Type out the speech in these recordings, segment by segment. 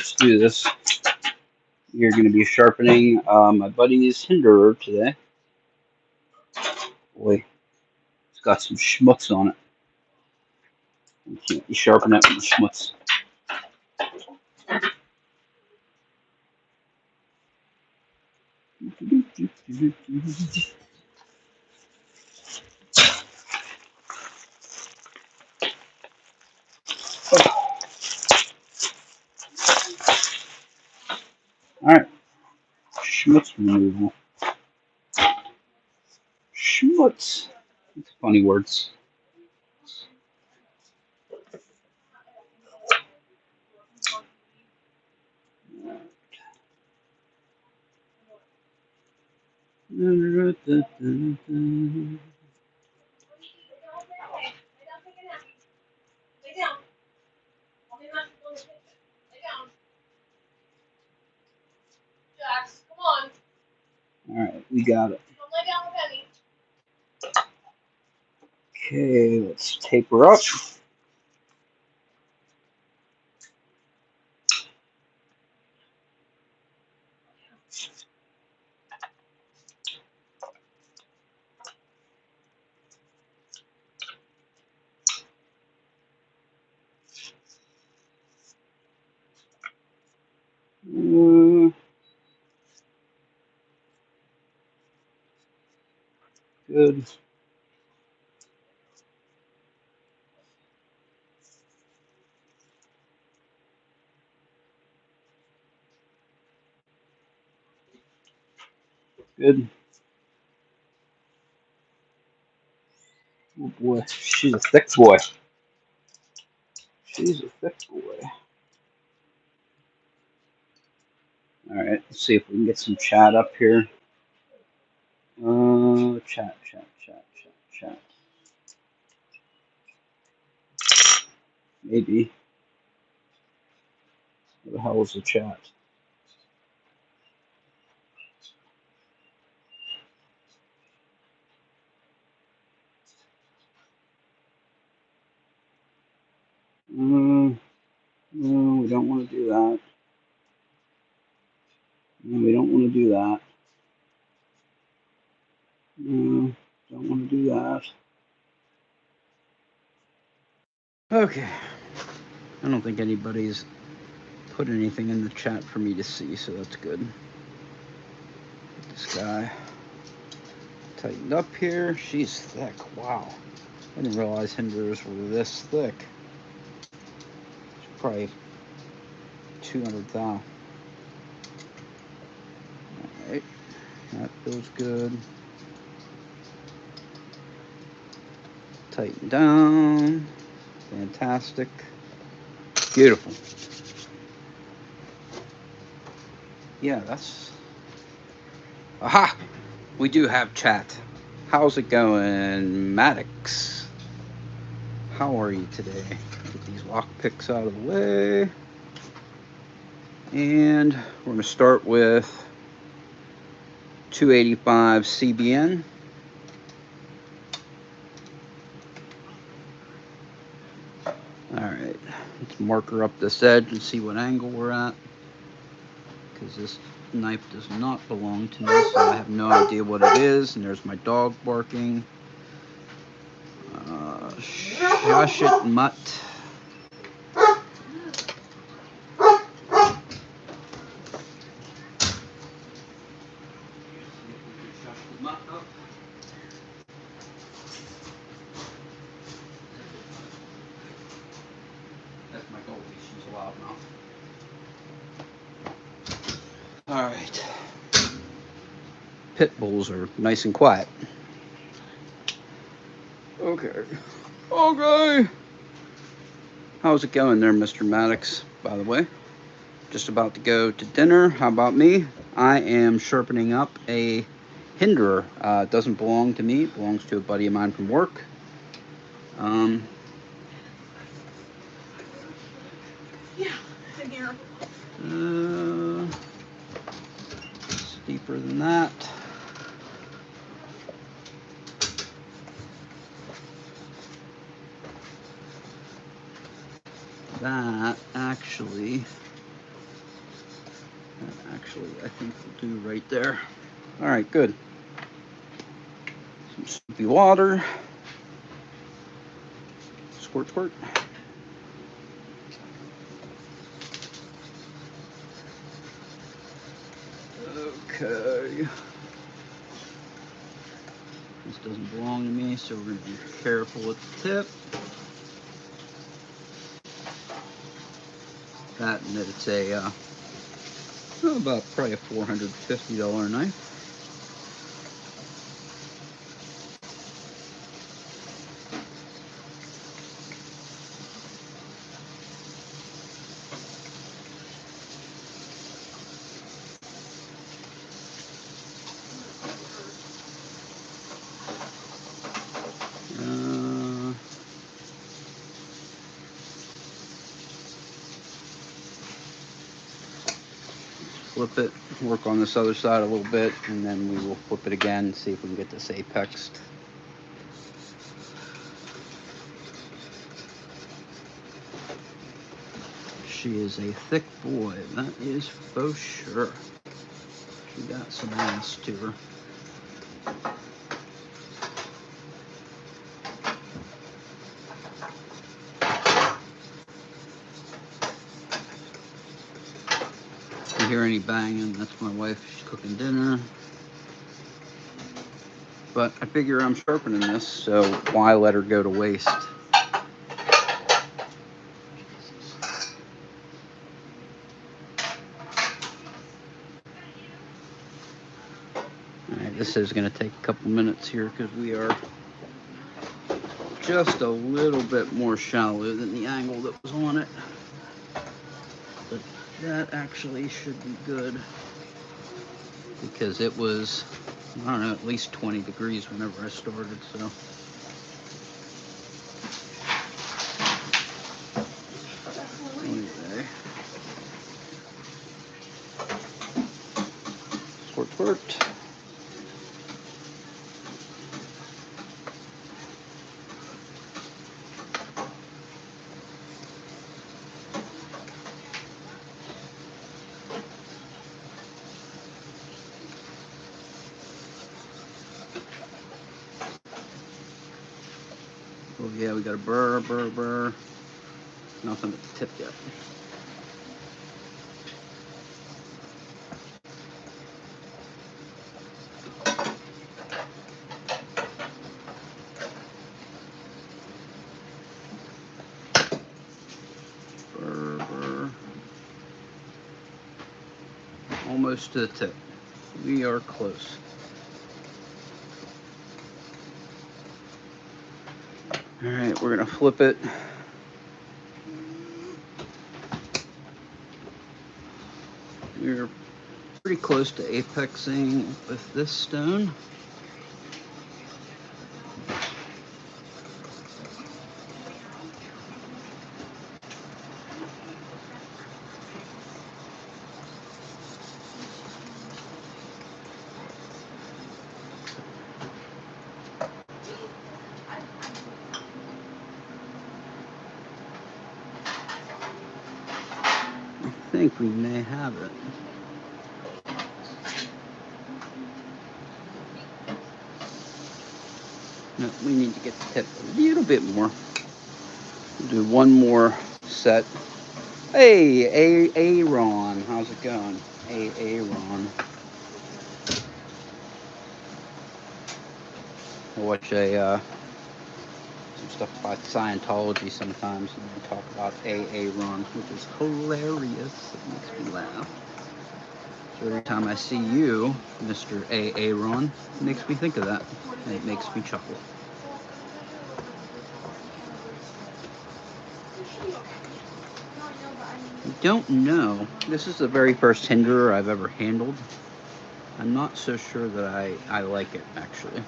let's do this. You're going to be sharpening my buddy's hinderer today. Boy, it's got some schmutz on it. You can't be sharpening it with schmutz. Alright, schmutz removal. Schmutz. It's funny words. Alright, we got it. Okay, let's taper up. Good. Good. Oh boy, she's a thick boy. She's a thick boy. Alright, let's see if we can get some chat up here. Chat. Maybe. Where the hell is the chat? No, we don't want to do that. No, we don't want to do that. No, don't want to do that. Okay. I don't think anybody's put anything in the chat for me to see, so that's good. Get this guy tightened up here. She's thick. Wow. I didn't realize hinderers were this thick. She's probably 200 thou. Alright. That feels good. Tighten down. Fantastic. Beautiful. Yeah, that's... Aha! We do have chat. How's it going, Maddox? How are you today? Get these lock picks out of the way. And we're going to start with 285 CBN. Alright, let's marker up this edge and see what angle we're at. Because this knife does not belong to me, so I have no idea what it is. And there's my dog barking. Shush it, mutt. That's my goldie. She's a loudmouth. Alright. Pit bulls are nice and quiet. Okay. Okay. How's it going there, Mr. Maddox, by the way? Just about to go to dinner. How about me? I am sharpening up a hinderer. It doesn't belong to me. It belongs to a buddy of mine from work. It's deeper than that. That actually That actually, I think will do right there. All right, good. Some soapy water. Squirt, squirt. Okay. This doesn't belong to me, so we're going to be careful with the tip. That and that it's a, about probably a $450 knife. Flip it, work on this other side a little bit, and then we will flip it again and see if we can get this apexed. She is a thick boy, that is for sure. She got some ass to her. If you hear any banging, that's my wife. She's cooking dinner. But I figure I'm sharpening this, so why let her go to waste? Alright, this is going to take a couple minutes here because we are just a little bit more shallow than the angle that was on it. But that actually should be good because it was, I don't know, at least 20 degrees whenever I started, so. Anyway. Squirt, squirt. Oh yeah, we got a burr, burr, burr. Nothing at the tip yet. Burr, burr. Almost to the tip. We are close. All right, we're gonna flip it. We're pretty close to apexing with this stone. I think we may have it. No, we need to get the tip a little bit more. We'll do one more set. Hey, Aaron, how's it going? Aaron. I watch some stuff about Scientology sometimes, and they talk about Aaron, which is hilarious. It makes me laugh. So every time I see you, Mr. Aaron, it makes me think of that, and it makes me chuckle. I don't know. This is the very first hinderer I've ever handled. I'm not so sure that I like it, actually.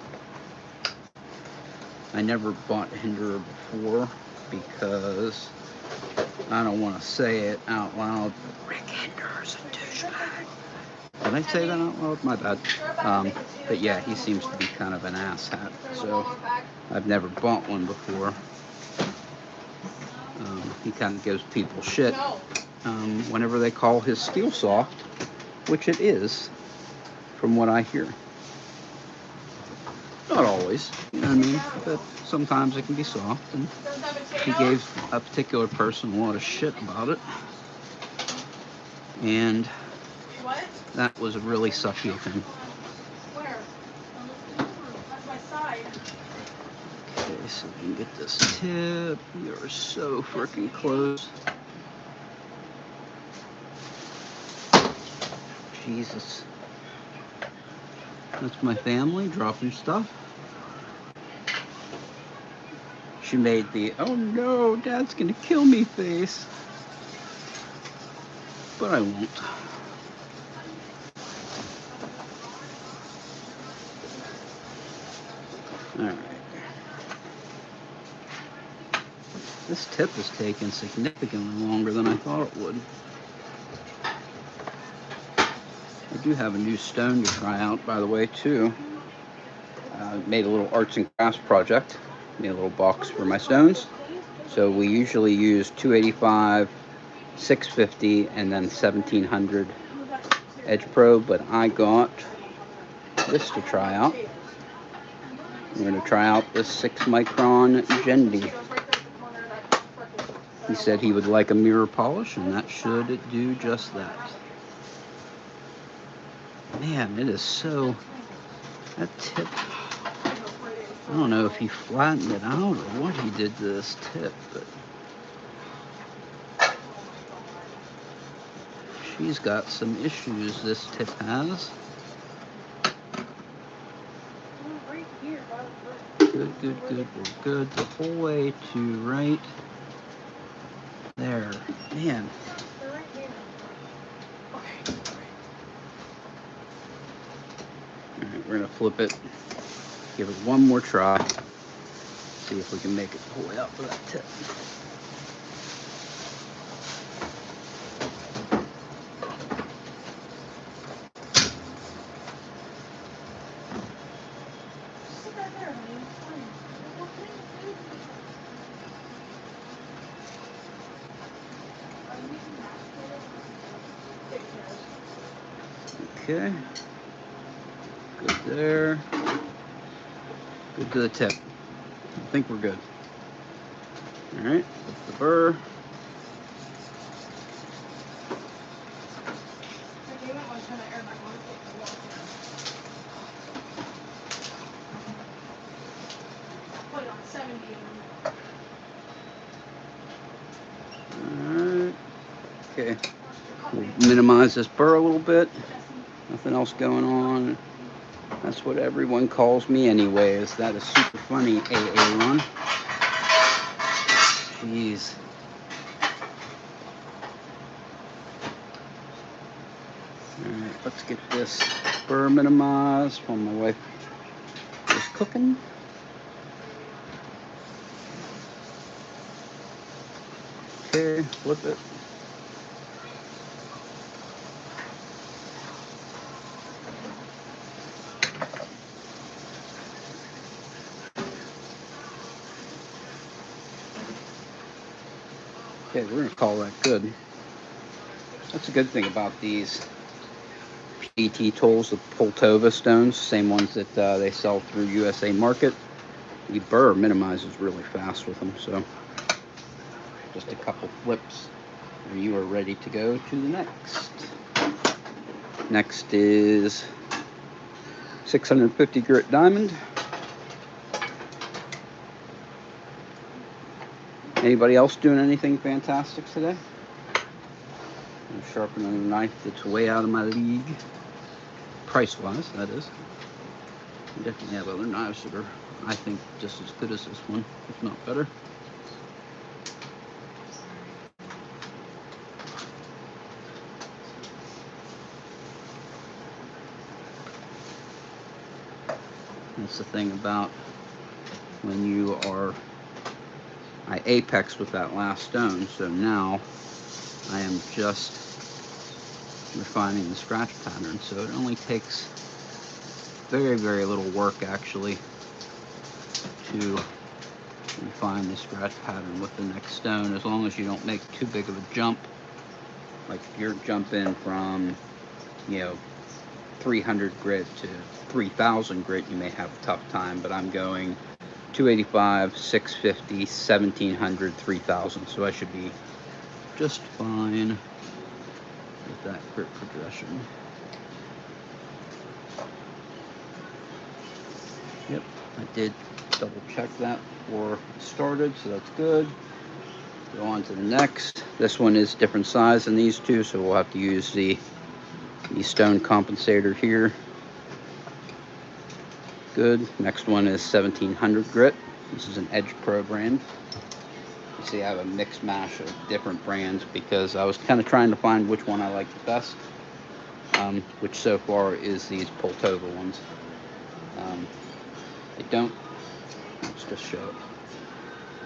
I never bought a hinderer before because I don't want to say it out loud, but Rick Hinderer's a douchebag. Did I say that out loud? My bad. But yeah, he seems to be kind of an asshat, so I've never bought one before. He kind of gives people shit whenever they call his steel soft. which it is, from what I hear. Not always, you know what I mean? But sometimes it can be soft, and he gave a particular person a lot of shit about it. And that was a really sucky of him. Okay, so we can get this tip. We are so freaking close. Jesus. That's my family dropping stuff. She made the, oh no, Dad's gonna kill me face. But I won't. Alright. This tip is taking significantly longer than I thought it would. I do have a new stone to try out, by the way, too. Made a little arts and crafts project. Made a little box for my stones. So we usually use 285, 650, and then 1700 edge probe, but I got this to try out. We're going to try out this 6 micron Gendi. He said he would like a mirror polish, and that should do just that. Man, it is so... That tip... I don't know if he flattened it out or what he did to this tip, but... She's got some issues, this tip has. Good, good, good. We're good the whole way to right there. Man. Alright, we're going to flip it. Give it one more try. See if we can make it the whole way up with that tip. Okay, good there, good to the tip. I think we're good. All right, that's the burr. All right, okay, we'll minimize this burr a little bit. Nothing else going on. That's what everyone calls me anyways. That is super funny, AA Run. Jeez. Alright, let's get this burr minimized while my wife is cooking. Okay, flip it. Okay, we're going to call that good. That's a good thing about these PET tools, the Poltova stones, same ones that they sell through USA Market. The burr minimizes really fast with them, so just a couple flips and you are ready to go to the next. Next is 650 grit diamond. Anybody else doing anything fantastic today? I'm sharpening a knife that's way out of my league. Price-wise, that is. I definitely have other knives that are, I think, just as good as this one, if not better. That's the thing about when you are... I apexed with that last stone, so now I am just refining the scratch pattern. So it only takes very, very little work actually to refine the scratch pattern with the next stone, as long as you don't make too big of a jump. Like if you're jumping from you know, 300 grit to 3000 grit, you may have a tough time, but I'm going 285, 650, 1700, 3000, so I should be just fine with that grit progression. Yep, I did double check that before I started, so that's good. Go on to the next. This one is different size than these two, so we'll have to use the stone compensator here. Good. Next one is 1700 grit. This is an Edge Pro brand. You see I have a mixed mash of different brands because I was kind of trying to find which one I like the best, which so far is these Poltova ones. Let's just show it.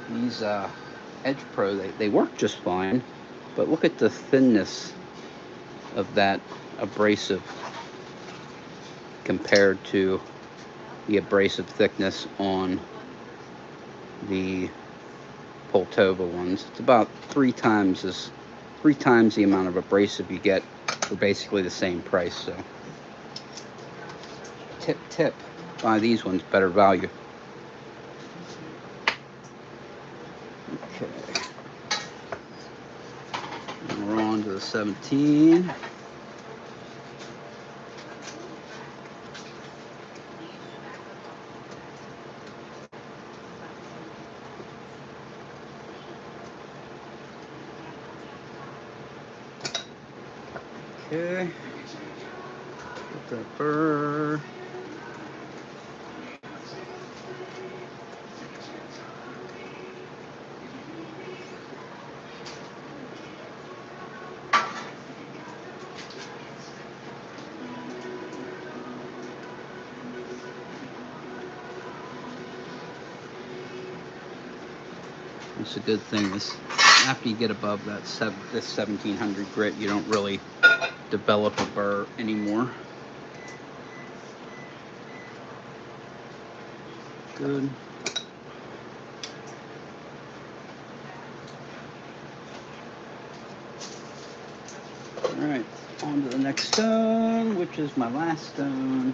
These Edge Pro, they work just fine, but look at the thinness of that abrasive compared to the abrasive thickness on the Poltova ones. It's about 3 times the amount of abrasive you get for basically the same price. So tip, buy these ones, better value. Okay, and we're on to the 17. Okay, put that burr. It's a good thing is after you get above this 1700 grit, you don't really develop a burr anymore. Good. Alright, on to the next stone, which is my last stone,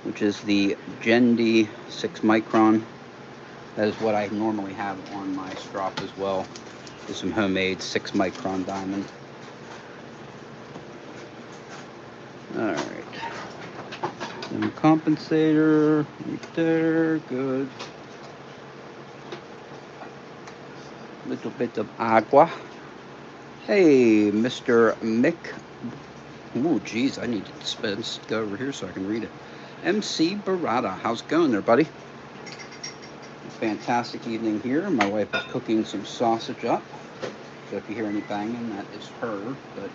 which is the Gendy 6 micron. That is what I normally have on my strop as well. Is some homemade 6 micron diamond. Alright. And compensator right there, good. Little bit of agua. Hey, Mr. Mick. Oh, geez, I need to go over here so I can read it. MC Barada, how's it going there, buddy? Fantastic evening here. My wife is cooking some sausage up. So if you hear any banging, that is her, but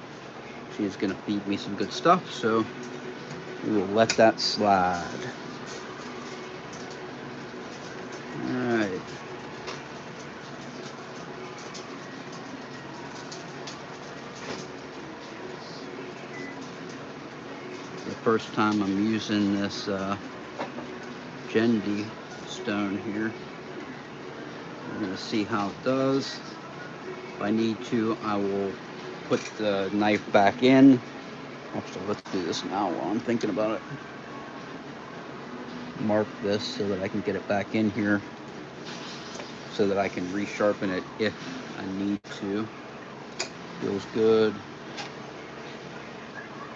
she is going to feed me some good stuff, so we will let that slide. Alright. The first time I'm using this Gendy stone here. We're going to see how it does. If I need to, I will put the knife back in. Actually, let's do this now while I'm thinking about it. Mark this so that I can get it back in here so that I can resharpen it if I need to. Feels good.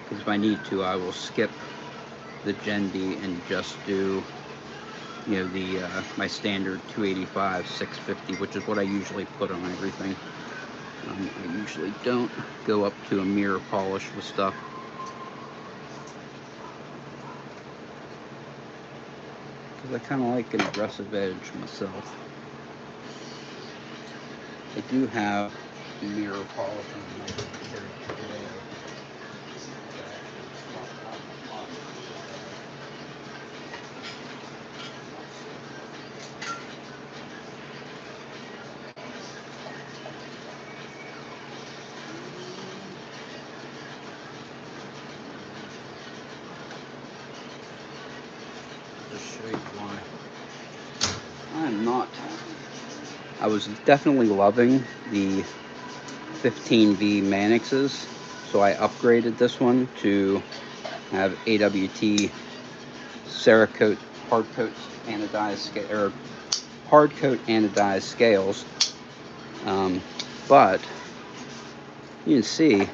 Because if I need to, I will skip the Gendy and just do, you know, the my standard 285, 650, which is what I usually put on everything. I usually don't go up to a mirror polish with stuff. Because I kind of like an aggressive edge myself. I do have mirror polish on my computer today. Just show you why. I'm not. I was definitely loving the 15V Manixes, So I upgraded this one to have AWT Cerakote hard coat anodized scales, but you can see it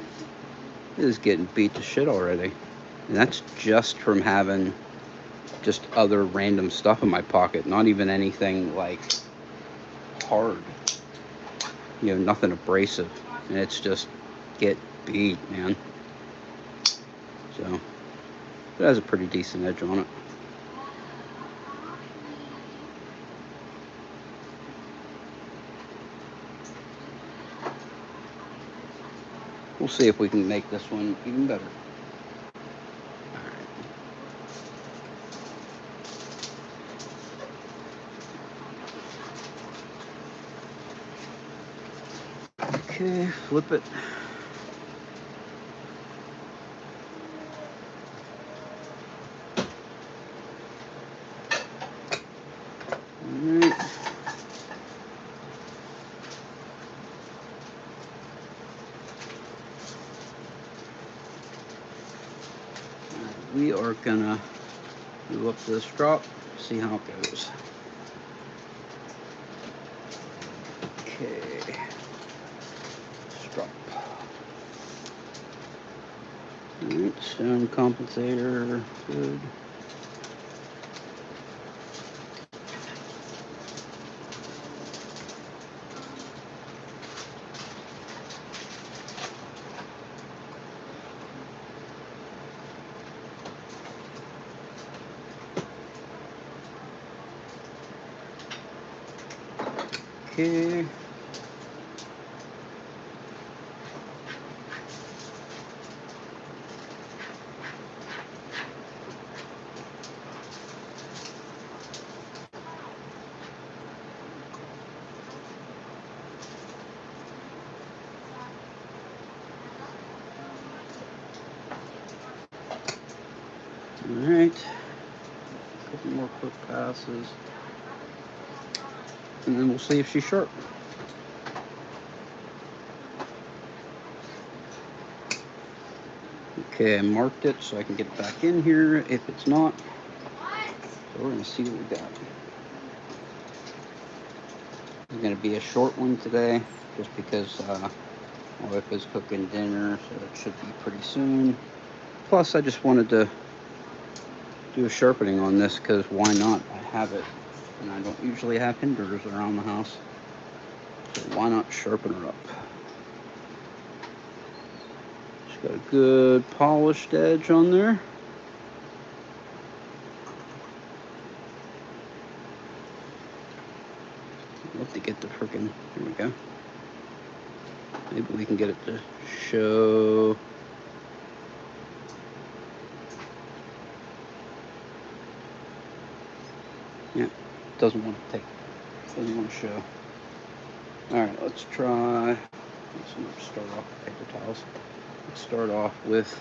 is getting beat to shit already, and that's just from having just other random stuff in my pocket, not even anything like hard, you know, nothing abrasive, and it's just get beat, man. So it has a pretty decent edge on it. We'll see if we can make this one even better. Okay, flip it. Alright. We are gonna move up to this drop, see how it goes. Okay. Drop. Alright, stone compensator, good. Okay. Alright. A couple more quick passes. And then we'll see if she's sharp. Okay, I marked it so I can get it back in here if it's not. So we're going to see what we got. It's going to be a short one today, just because my wife is cooking dinner, so it should be pretty soon. Plus, I just wanted to do a sharpening on this, because why not? I have it, and I don't usually have hinders around the house. So why not sharpen her up? She's got a good polished edge on there. I'd love to get the freaking, here we go. Maybe we can get it to show. Yeah, doesn't want to take, doesn't want to show. Alright, let's try, let's start off with paper towels. Let's start off with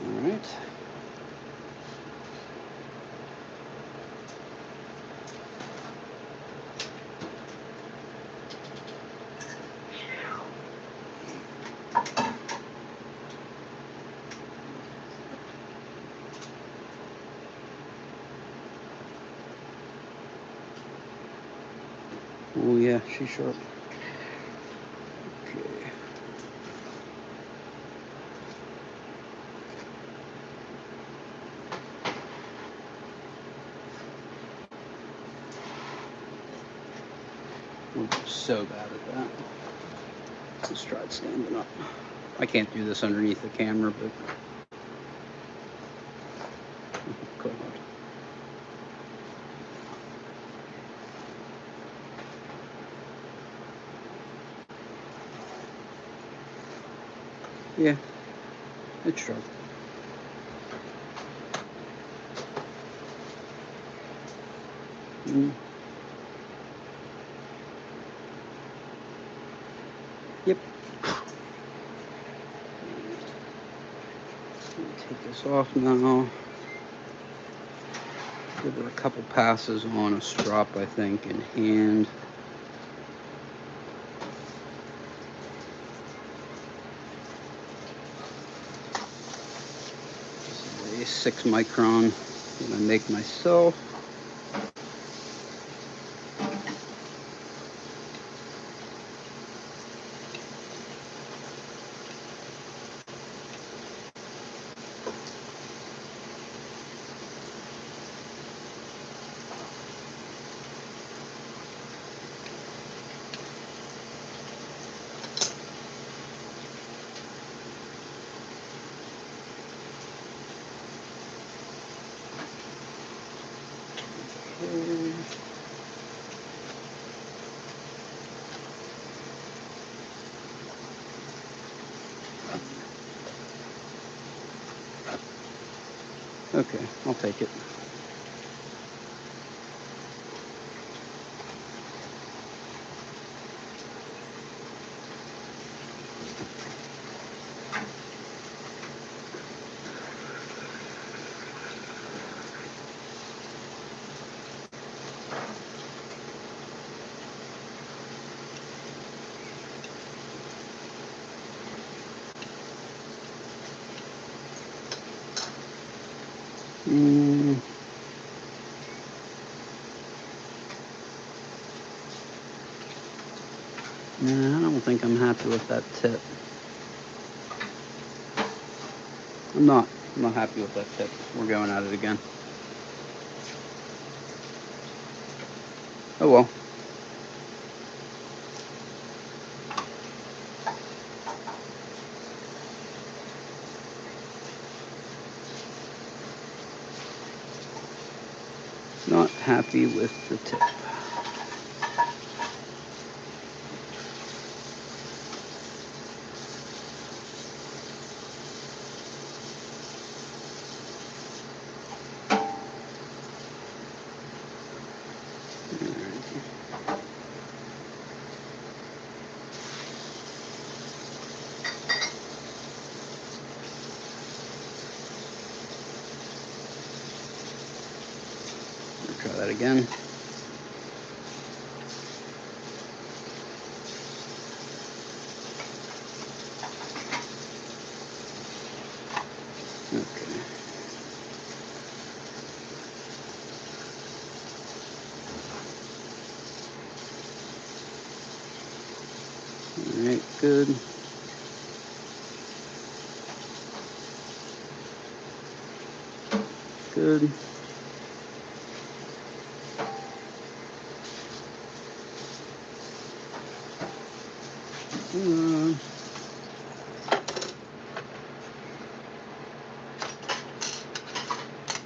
alright. Oh yeah, she's sharp. Okay. We're so bad at that. Let's try it standing up. I can't do this underneath the camera, but go ahead. Yeah, it's sharp. Yep. Take this off now. Give it a couple passes on a strop, I think, in hand. This is a 6 micron that I make myself. Okay, I'll take it. Nah, I don't think I'm happy with that tip. I'm not happy with that tip. We're going at it again. Oh well. Not happy with the tip. Try that again. Okay. All right, good. Good.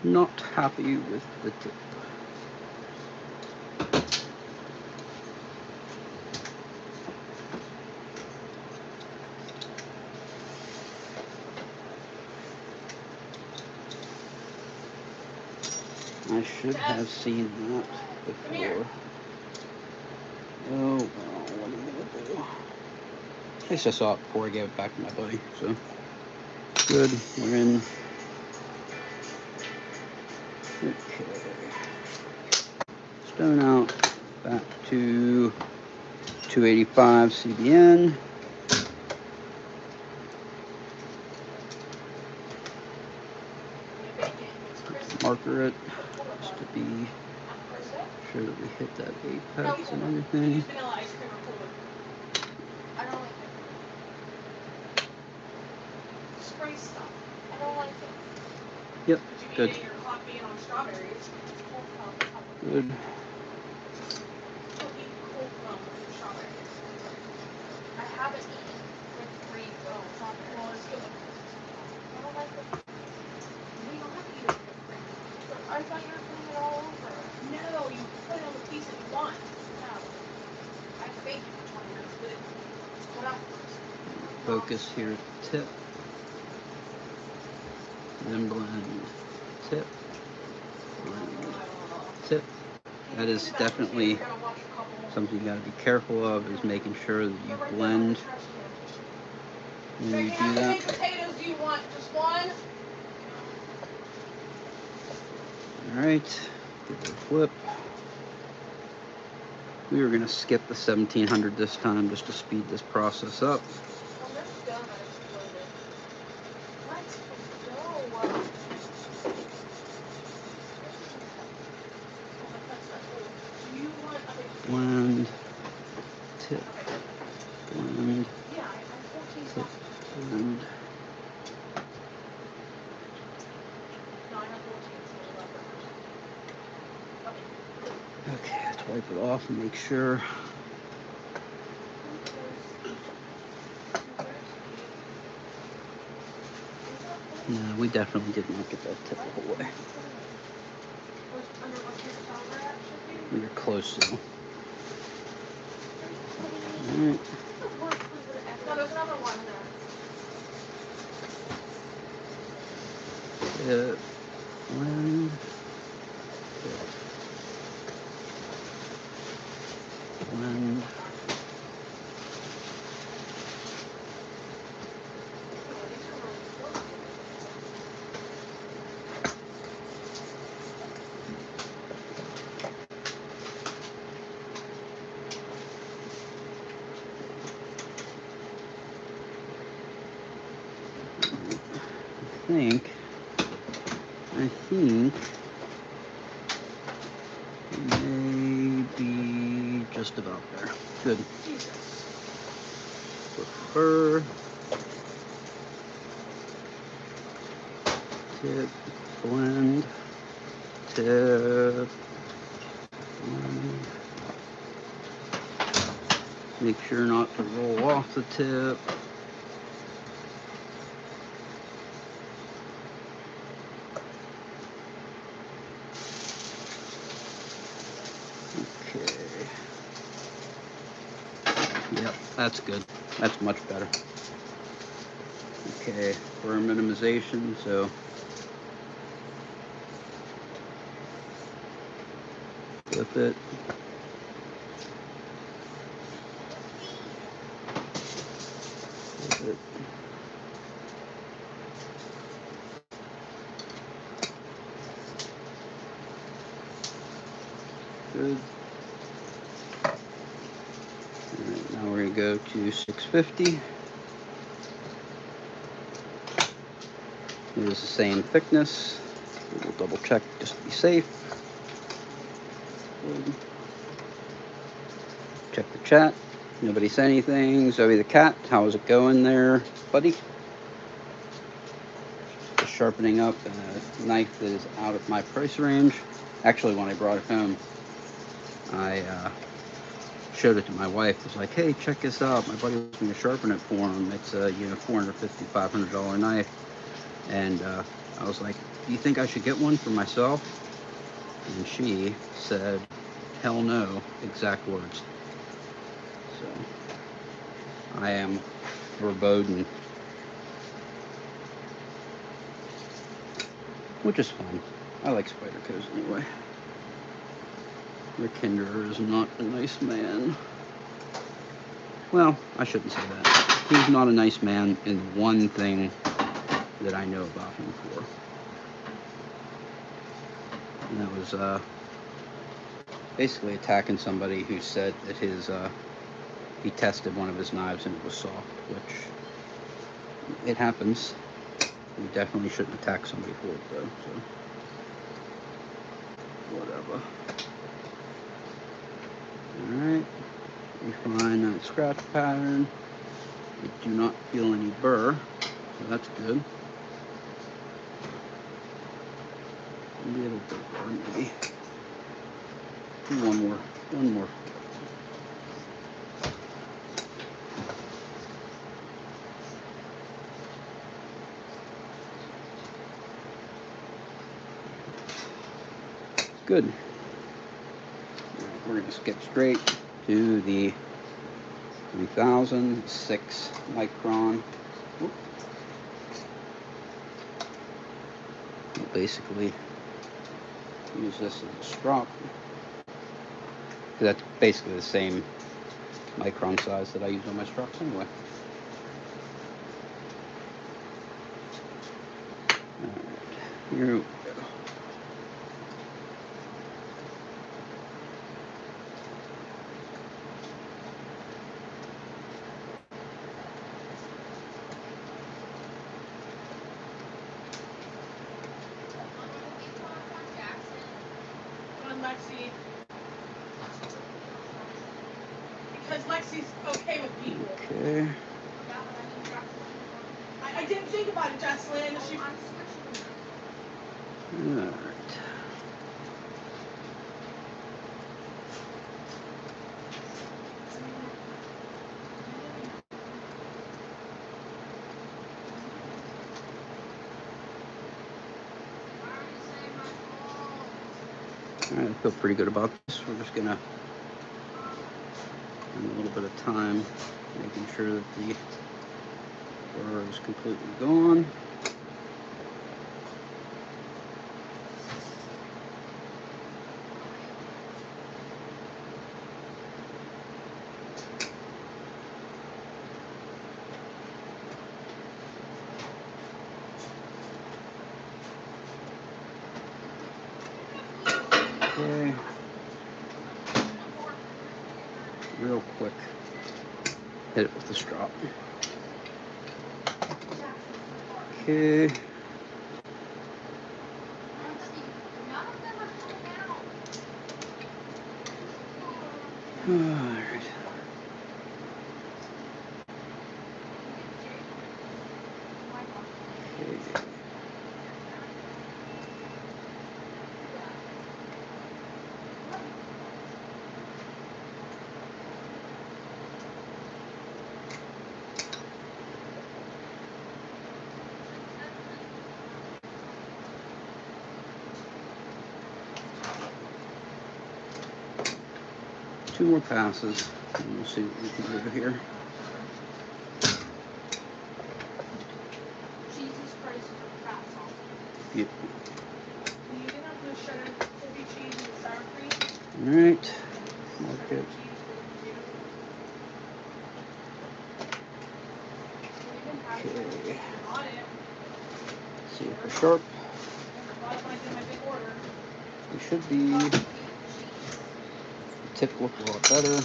Not happy with the tip. I should have seen that before. Oh, well, what are you gonna do? At least I saw it before I gave it back to my buddy, so. Good, we're in. Okay. Stone out, back to 285 CBN. Marker it, just to be sure that we hit that apex and everything. Yep, good. Good. Focus here at the tip. then blend, tip, blend, tip. That is definitely something you got to be careful of, is making sure that you blend when you do that. Potatoes do you want? Just one? Alright, give it a flip. We were going to skip the 1700 this time just to speed this process up. Blend, tip, blend, tip, blend. Okay, let's wipe it off and make sure. No, we definitely did not get that tip all the way. We were close though. Alright. No, there's another one there. Tip, blend, tip, blend. I think maybe just about there. Good. Prefer tip, blend, tip, blend. Make sure not to roll off the tip. Okay. Yep, that's good. That's much better. Okay, for minimization, so flip it. Flip it. Good. Alright, now we're going to go to 650. It is the same thickness. We'll double check just to be safe. Good. Check the chat. Nobody said anything. Zoe the cat, how is it going there, buddy? Just sharpening up a knife that is out of my price range. Actually, when I brought it home, I showed it to my wife. I was like, hey, check this out. My buddy was going to sharpen it for him. It's a $450, $500 knife. And I was like, do you think I should get one for myself? And she said, hell no, exact words. So I am verboten, which is fine. I like Spyderco's anyway. Rick is not a nice man. Well, I shouldn't say that. He's not a nice man in one thing that I know about him for. And that was basically attacking somebody who said that he tested one of his knives and it was soft, which it happens. You definitely shouldn't attack somebody for it though, so whatever. Alright, refine that scratch pattern. We do not feel any burr, so that's good. A little bit burr, maybe. One more. Good. Right, we're going to skip straight to the 3006 micron. Oop. I'll basically use this as a strop. That's basically the same micron size that I use on my strops anyway. Alright, here we go. Lexi. Because Lexi's okay with people. Okay. I didn't think about it, Jocelyn. Alright. Alright, I feel pretty good about this. We're just gonna spend a little bit of time making sure that the burr is completely gone. Okay. Real quick. Hit it with the strop. Okay. Alright. Okay. Two more passes, and we'll see what we can do here. Jesus Christ, fat sauce. Yep. You didn't have the cheddar, Colby cheese, and sour cream? Alright. Mark it. Okay. See if we're sharp. We should be. The tip look a lot better.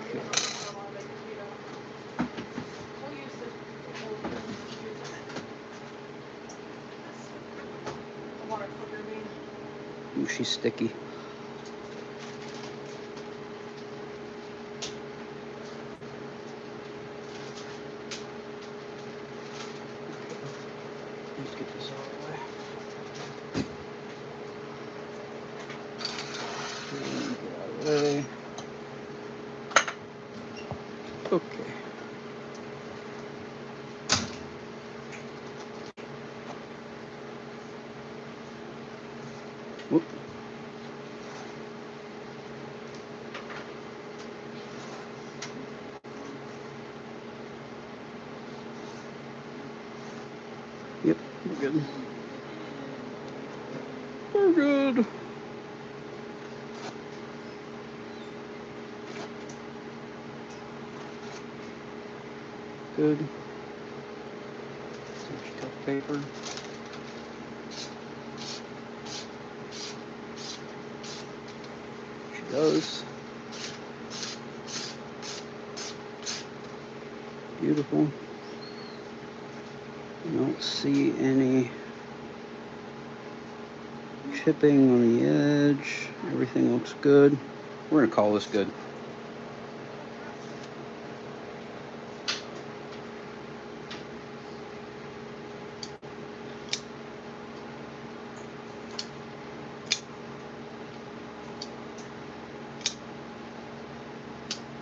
Okay. Ooh, she's sticky. Let's get this out of the way. Get out of the way. Okay. Whoop. Yep, we're good. We're good. Good. Some tough paper. She does. Beautiful. I don't see any chipping on the edge. Everything looks good. We're gonna call this good.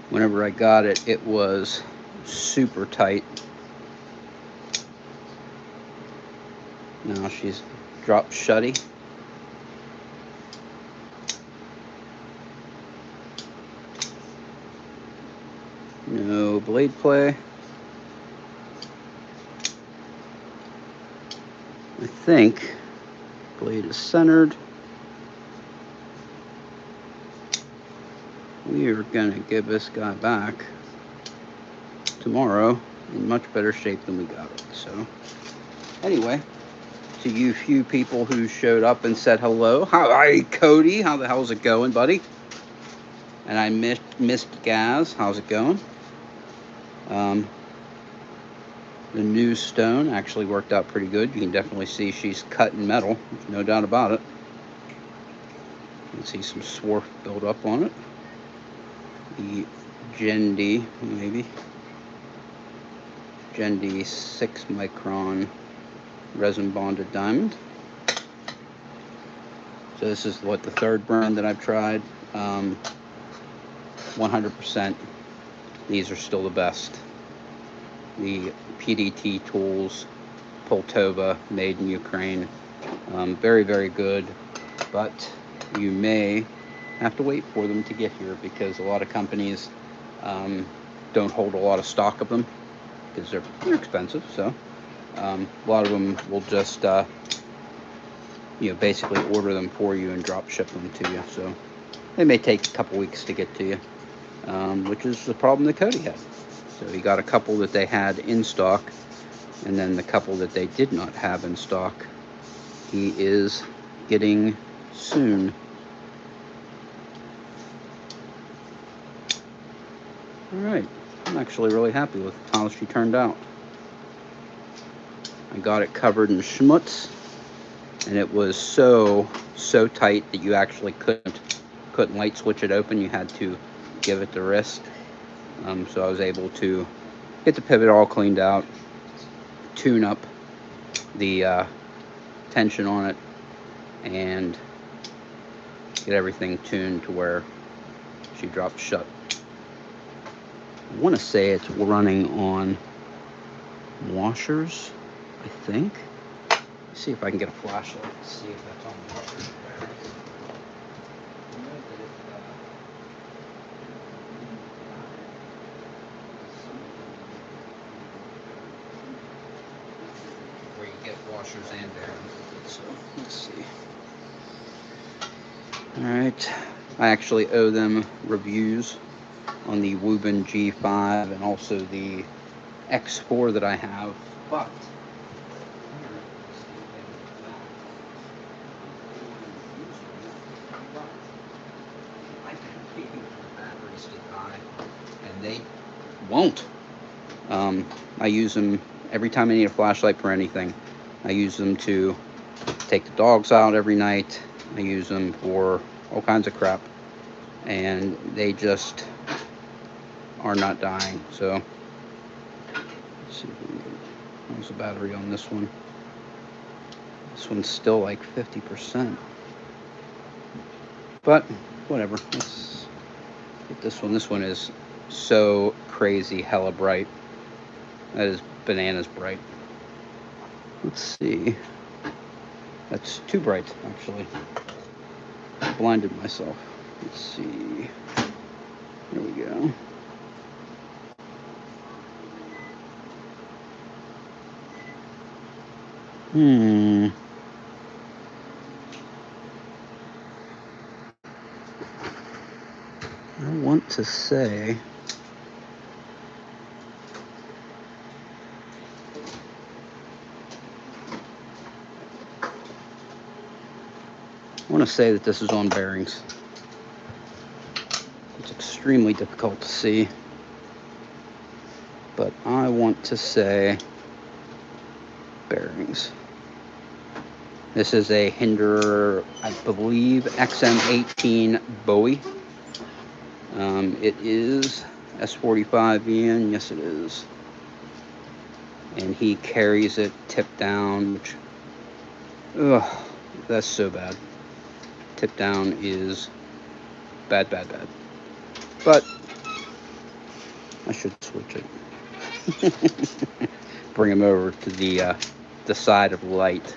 Whenever I got it, it was super tight. Now she's dropped shutty. No blade play. I think blade is centered. We are gonna give this guy back tomorrow in much better shape than we got it. So anyway, to you few people who showed up and said hello. Hi, Cody. How the hell's it going, buddy? And I missed Gaz. How's it going? The new stone actually worked out pretty good. You can definitely see she's cut in metal. There's no doubt about it. You can see some swarf build up on it. The Gen D, maybe. Gen D 6 micron resin bonded diamond. So this is what the third brand that I've tried. 100%. These are still the best. The PDT tools, Poltova, made in Ukraine. Very, very good, but you may have to wait for them to get here because a lot of companies don't hold a lot of stock of them because they're expensive. So a lot of them will just basically order them for you and drop ship them to you. So they may take a couple weeks to get to you, which is the problem that Cody had. So he got a couple that they had in stock, and then the couple that they did not have in stock, he is getting soon. All right, I'm actually really happy with how she turned out. I got it covered in schmutz, and it was so tight that you actually couldn't light switch it open. You had to give it the wrist. So I was able to get the pivot all cleaned out, tune up the tension on it, and get everything tuned to where she drops shut. I want to say it's running on washers, I think. Let's see if I can get a flashlight to see if that's on washers. Where you get washers and bearings. So let's see. Alright, I actually owe them reviews on the Woburn G5 and also the X4 that I have, but batteries to die, and they won't. I use them every time I need a flashlight for anything. I use them to take the dogs out every night. I use them for all kinds of crap, and they just are not dying. So let's see if we can get, how's the battery on this one. This one's still like 50%, but whatever. Let's get this one. This one is so crazy hella bright. That is bananas bright. Let's see. That's too bright, actually. I blinded myself. Let's see. There we go. I want to say that this is on bearings. It's extremely difficult to see, but I want to say bearings. This is a Hinder, I believe, XM18 Bowie. It is S45 Ian, yes it is. And he carries it tip down, which, ugh, that's so bad. Tip down is bad. But I should switch it. Bring him over to the side of light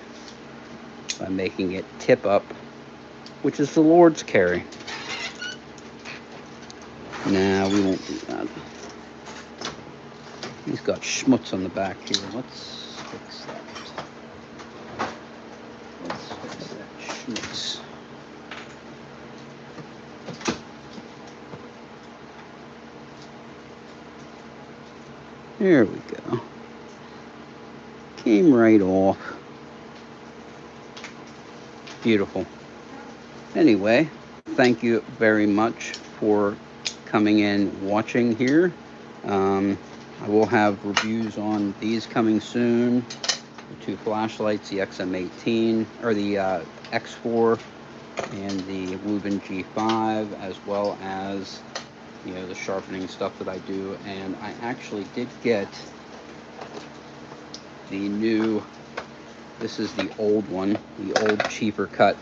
by making it tip up, which is the Lord's carry. Nah, we won't do that. He's got schmutz on the back here. Let's fix that. Let's fix that schmutz. There we go. Came right off. Beautiful. Anyway, thank you very much for coming in watching here. I will have reviews on these coming soon. The two flashlights, the XM18 or the X4 and the Woven G5, as well as the sharpening stuff that I do. And I actually did get the new, this is the old one, the old cheaper cut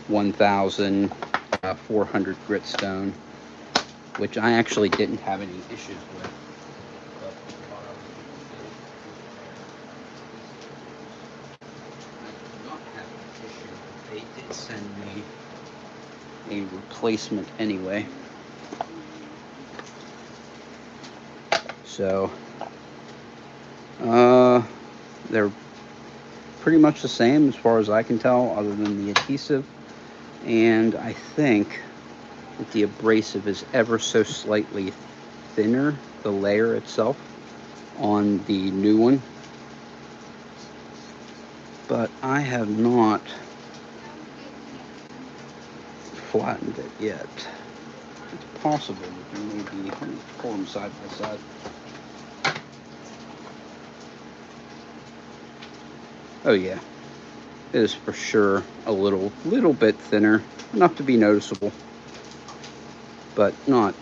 1400 gritstone, which I actually didn't have any issues with. They did send me a replacement anyway. So they're pretty much the same as far as I can tell, other than the adhesive. And I think that the abrasive is ever so slightly thinner, the layer itself, on the new one. But I have not flattened it yet. It's possible that there may be, let me pull them side by side. Oh yeah, it is for sure a little bit thinner, enough to be noticeable, but not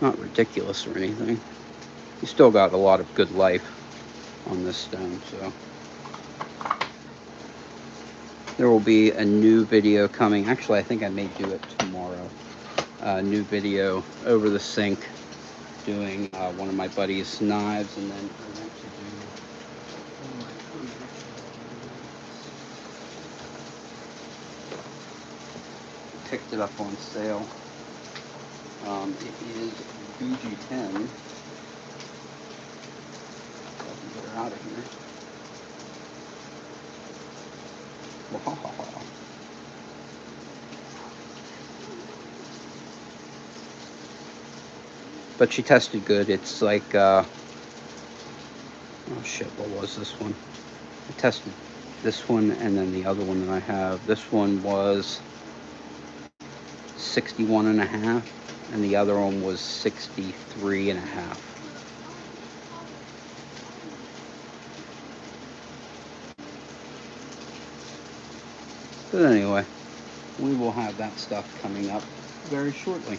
ridiculous or anything. You still got a lot of good life on this stone, so there will be a new video coming. Actually, I think I may do it tomorrow. A new video over the sink, doing one of my buddy's knives, and then I want to do picked it up on sale. It is BG10. I can get her out of here. But she tested good. It's like, oh shit, what was this one? I tested this one and then the other one that I have. This one was 61.5 and the other one was 63.5. But anyway, we will have that stuff coming up very shortly.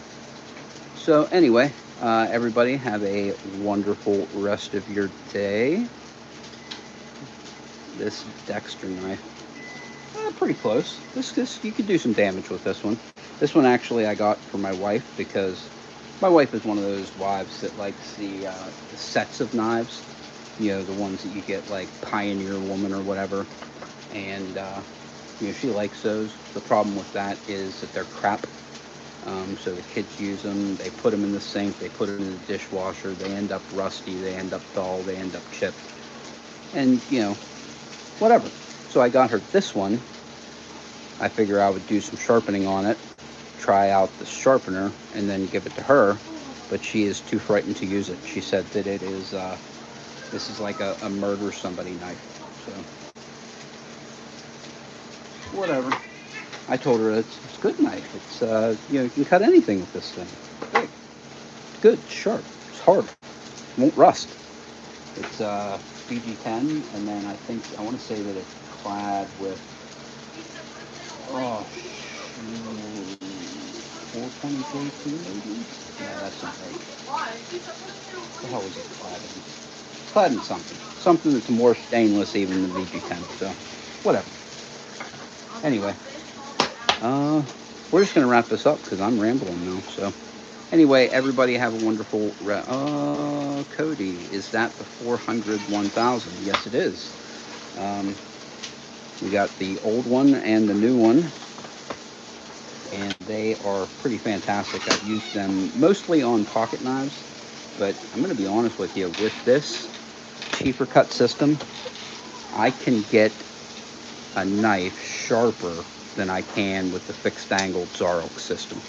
So anyway, everybody have a wonderful rest of your day. This Dexter knife, pretty close. This you could do some damage with this one. This one actually I got for my wife, because my wife is one of those wives that likes the sets of knives, the ones that you get like Pioneer Woman or whatever, and she likes those. The problem with that is that they're crap. So the kids use them, they put them in the sink, they put them in the dishwasher, they end up rusty, they end up dull, they end up chipped, and whatever. So I got her this one. I figure I would do some sharpening on it, try out the sharpener, and then give it to her, but she is too frightened to use it. She said that it is, this is like a murder somebody knife, so whatever. I told her it's a good knife. It's, you can cut anything with this thing. It's big. It's good. It's sharp. It's hard. It won't rust. It's BG10, and then I want to say that it's clad with, 420K2 maybe? Yeah, that's not right. What the hell was it clad in? It's clad in something. Something that's more stainless even than BG10, so whatever. Anyway. We're just going to wrap this up because I'm rambling now. So anyway, everybody have a wonderful, Cody, is that the 400 1000? Yes, it is. We got the old one and the new one, and they are pretty fantastic. I've used them mostly on pocket knives, But I'm going to be honest with you, with this cheaper cut system, I can get a knife sharper than I can with the fixed angle Zarok system.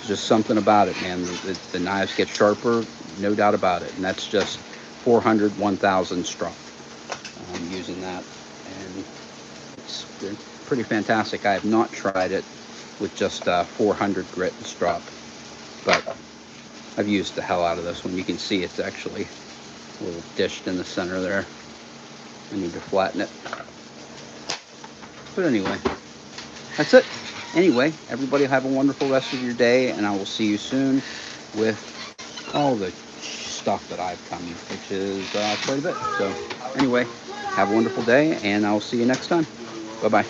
Just something about it, man. The knives get sharper, no doubt about it. And that's just 400, 1000 strop. I'm using that, and it's pretty fantastic. I have not tried it with just 400 grit and strop, but I've used the hell out of this one. You can see it's actually a little dished in the center there. I need to flatten it. But anyway, that's it. Anyway, everybody have a wonderful rest of your day, and I will see you soon with all the stuff that I've come, which is quite a bit. So anyway, have a wonderful day, and I'll see you next time. Bye-bye.